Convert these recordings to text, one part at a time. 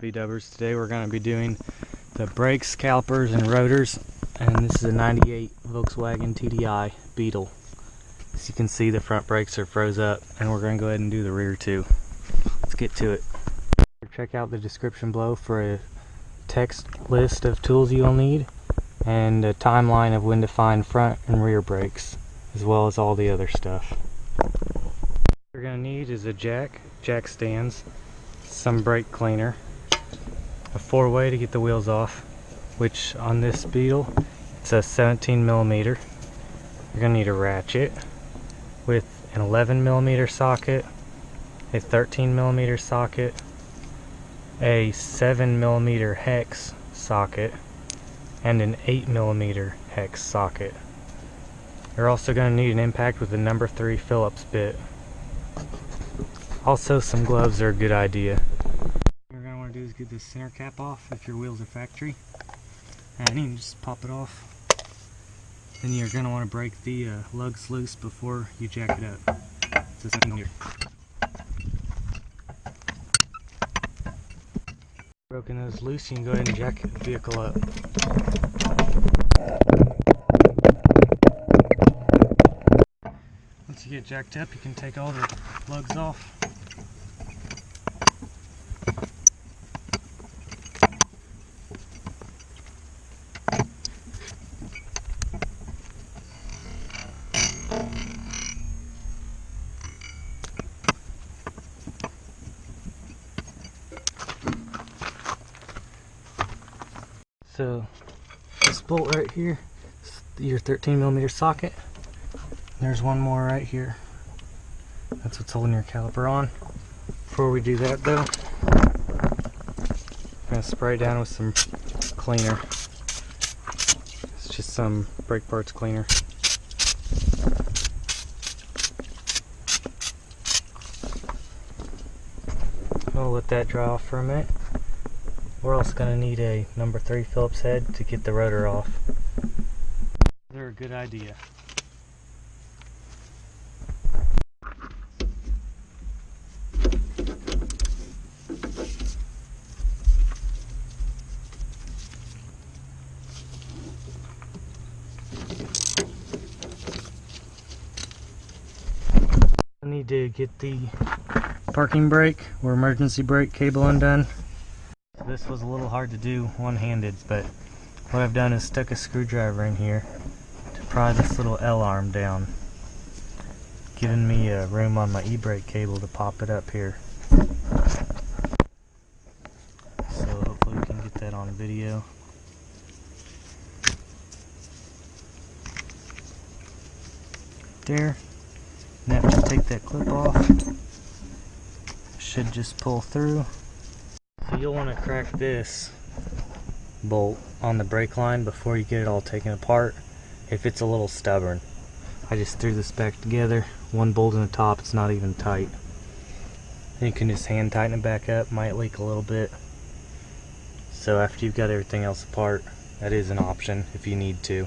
V-dubbers. Today we're going to be doing the brakes, calipers, and rotors, and this is a 98 Volkswagen TDI Beetle. As you can see, the front brakes are froze up, and we're going to go ahead and do the rear too. Let's get to it. Check out the description below for a text list of tools you'll need and a timeline of when to find front and rear brakes, as well as all the other stuff. What you're going to need is a jack stands, some brake cleaner, a 4-way to get the wheels off, which on this Beetle it's a 17mm. You're going to need a ratchet with an 11mm socket, a 13mm socket, a 7mm hex socket, and an 8mm hex socket. You're also going to need an impact with a number 3 Phillips bit. Also, some gloves are a good idea. What you're going to want to do is get this center cap off if your wheels are factory, and you can just pop it off. Then you're going to want to break the lugs loose before you jack it up. So here. Broken those loose, you can go ahead and jack the vehicle up. Once you get jacked up, you can take all the lugs off. So this bolt right here is your 13mm socket. There's one more right here. That's what's holding your caliper on. Before we do that though, I'm going to spray it down with some cleaner. It's just some brake parts cleaner. I'll let that dry off for a minute. We're also going to need a number 3 Phillips head to get the rotor off. They're a good idea. I need to get the parking brake or emergency brake cable undone. This was a little hard to do one-handed, but what I've done is stuck a screwdriver in here to pry this little L-arm down, giving me room on my e-brake cable to pop it up here. So hopefully we can get that on video. There. Now just take that clip off. Should just pull through. So you'll want to crack this bolt on the brake line before you get it all taken apart if it's a little stubborn. I just threw this back together, one bolt in the top, it's not even tight. Then you can just hand tighten it back up, might leak a little bit. So after you've got everything else apart, that is an option if you need to.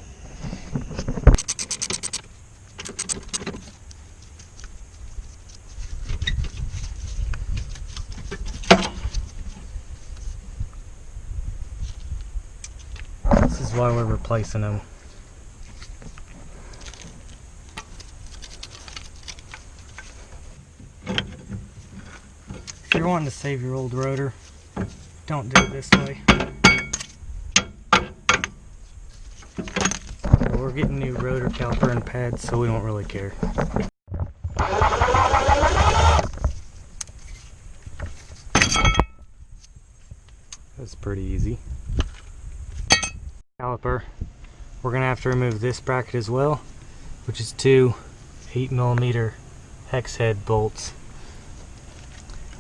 This is why we're replacing them. If you're wanting to save your old rotor, don't do it this way. So we're getting new rotor caliper and pads, so we don't really care. That's pretty easy. Caliper, we're going to have to remove this bracket as well, which is 2 8mm hex head bolts.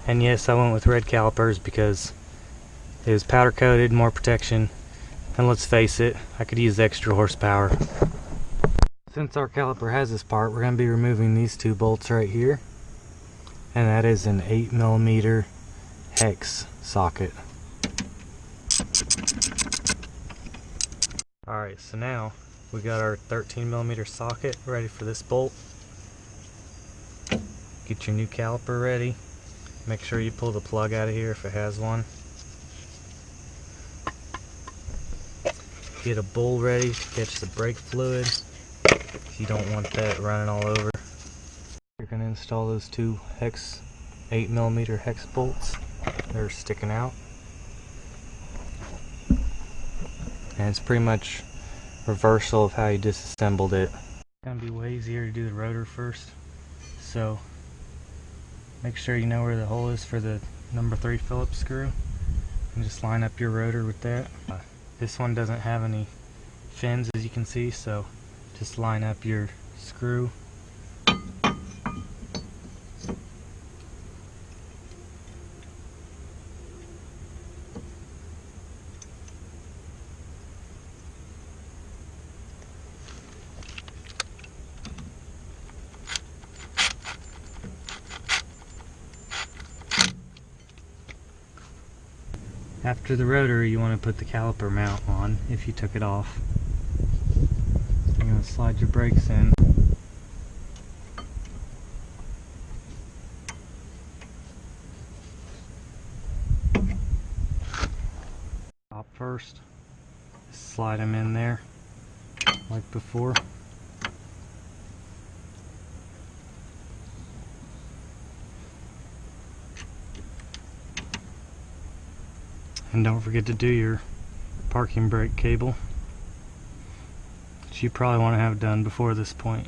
And yes, I went with red calipers because it was powder coated, more protection, and let's face it, I could use extra horsepower. Since our caliper has this part, we're going to be removing these 2 bolts right here, and that is an 8mm hex socket. Alright, so now we got our 13mm socket ready for this bolt. Get your new caliper ready. Make sure you pull the plug out of here if it has one. Get a bowl ready to catch the brake fluid. You don't want that running all over. You're going to install those two 8mm hex bolts. They're sticking out. And it's pretty much reversal of how you disassembled it. It's going to be way easier to do the rotor first. So make sure you know where the hole is for the number 3 Phillips screw. And just line up your rotor with that. This one doesn't have any fins, as you can see, so just line up your screw. After the rotor, you want to put the caliper mount on if you took it off. You're going to slide your brakes in. Top first. Slide them in there like before. And don't forget to do your parking brake cable, which you probably want to have done before this point.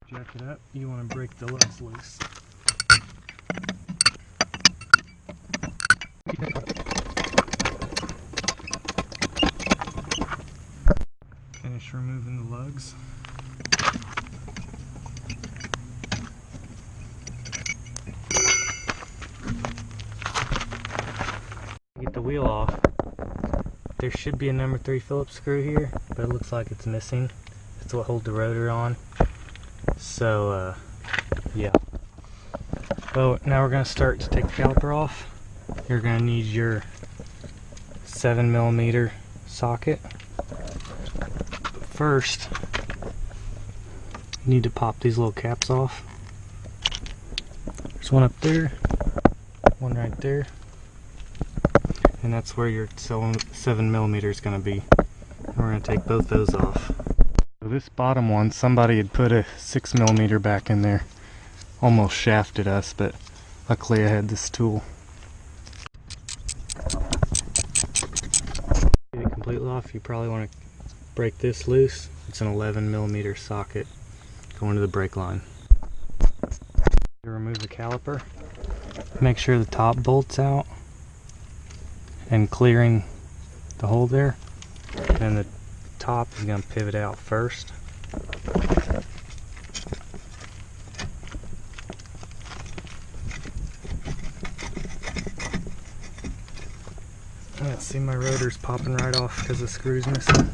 Jack it up, you want to break the lugs loose. Finish removing the lugs. Get the wheel off. There should be a number 3 Phillips screw here, but it looks like it's missing. That's what holds the rotor on. So, yeah. Well, now we're going to start to take the caliper off. You're going to need your 7mm socket. But first, you need to pop these little caps off. There's one up there, one right there, and that's where your 7mm is going to be. And we're going to take both those off. So this bottom one, somebody had put a 6mm back in there. Almost shafted us, but luckily I had this tool. Get it completely off, you probably want to break this loose. It's an 11mm socket going to the brake line. You remove the caliper. Make sure the top bolt's out and clearing the hole there. And the top is going to pivot out first. Let's see, my rotor's popping right off because the screw's missing.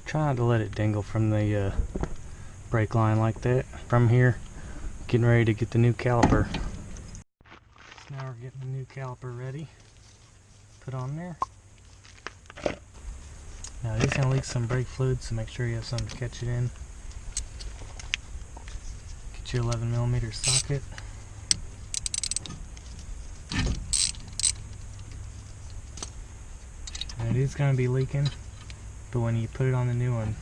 Try not to let it dangle from the brake line like that. From here, getting ready to get the new caliper. So now we're getting the new caliper ready. Put on there. Now it is going to leak some brake fluid, so make sure you have something to catch it in. Get your 11mm socket. And it is going to be leaking, but when you put it on the new one,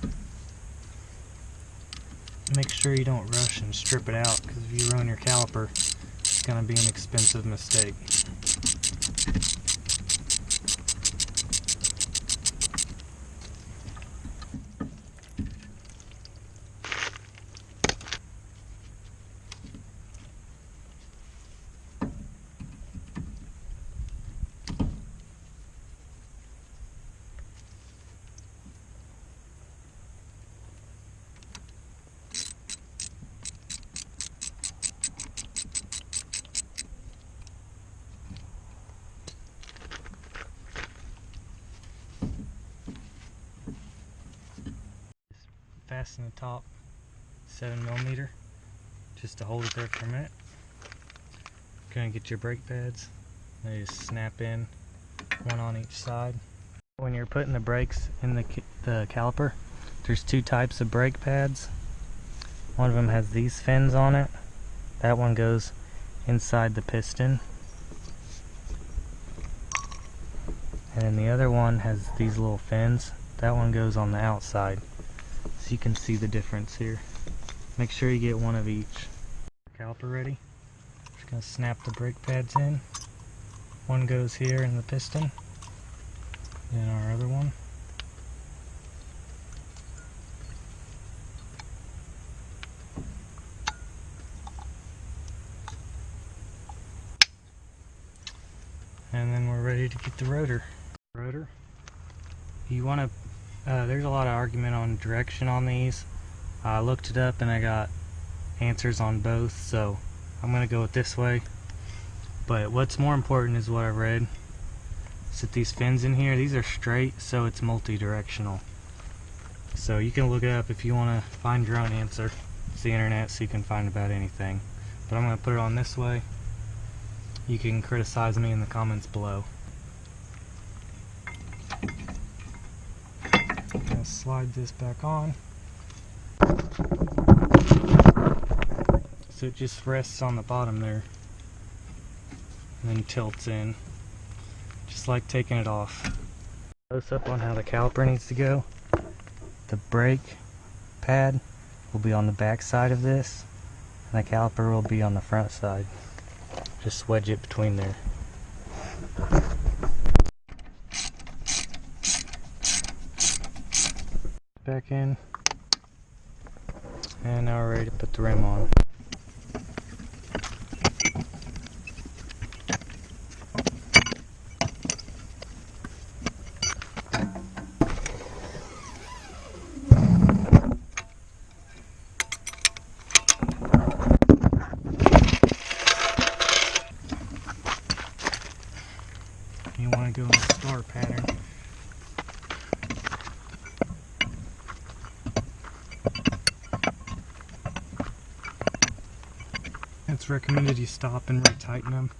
make sure you don't rush and strip it out, because if you ruin your caliper, it's going to be an expensive mistake. Fasten the top 7mm just to hold it there for a minute. gonna get your brake pads. They just snap in, one on each side. When you're putting the brakes in the caliper, there's two types of brake pads. One of them has these fins on it. That one goes inside the piston. And then the other one has these little fins. That one goes on the outside. So you can see the difference here. Make sure you get one of each. Caliper ready. Just gonna snap the brake pads in. One goes here in the piston. Then our other one. And then we're ready to get the rotor. You want to, there's a lot of argument on direction on these. I looked it up and I got answers on both, so I'm going to go with this way. But what's more important is what I read. Is that these fins in here, these are straight, so it's multi-directional. So you can look it up if you want to find your own answer. It's the internet, so you can find about anything. But I'm going to put it on this way. You can criticize me in the comments below. I'm going to slide this back on. So it just rests on the bottom there. And then tilts in. Just like taking it off. Close up on how the caliper needs to go. The brake pad will be on the back side of this. And the caliper will be on the front side. Just wedge it between there. Back in. And now we're ready to put the rim on. You want to go in the star pattern. It's recommended you stop and retighten them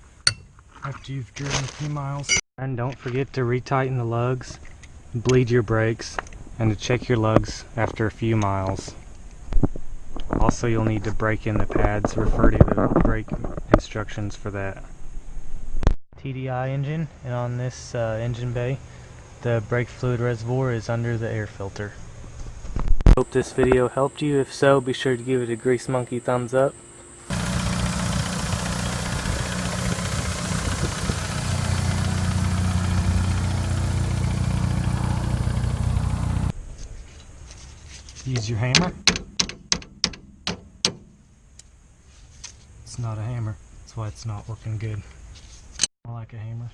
after you've driven a few miles. And don't forget to retighten the lugs, bleed your brakes, and to check your lugs after a few miles. Also, you'll need to brake in the pads. Refer to the brake instructions for that. TDI engine, and on this engine bay the brake fluid reservoir is under the air filter. Hope this video helped you. If so, be sure to give it a grease monkey thumbs up. Use your hammer. It's not a hammer, that's why it's not working good. I like a hammer.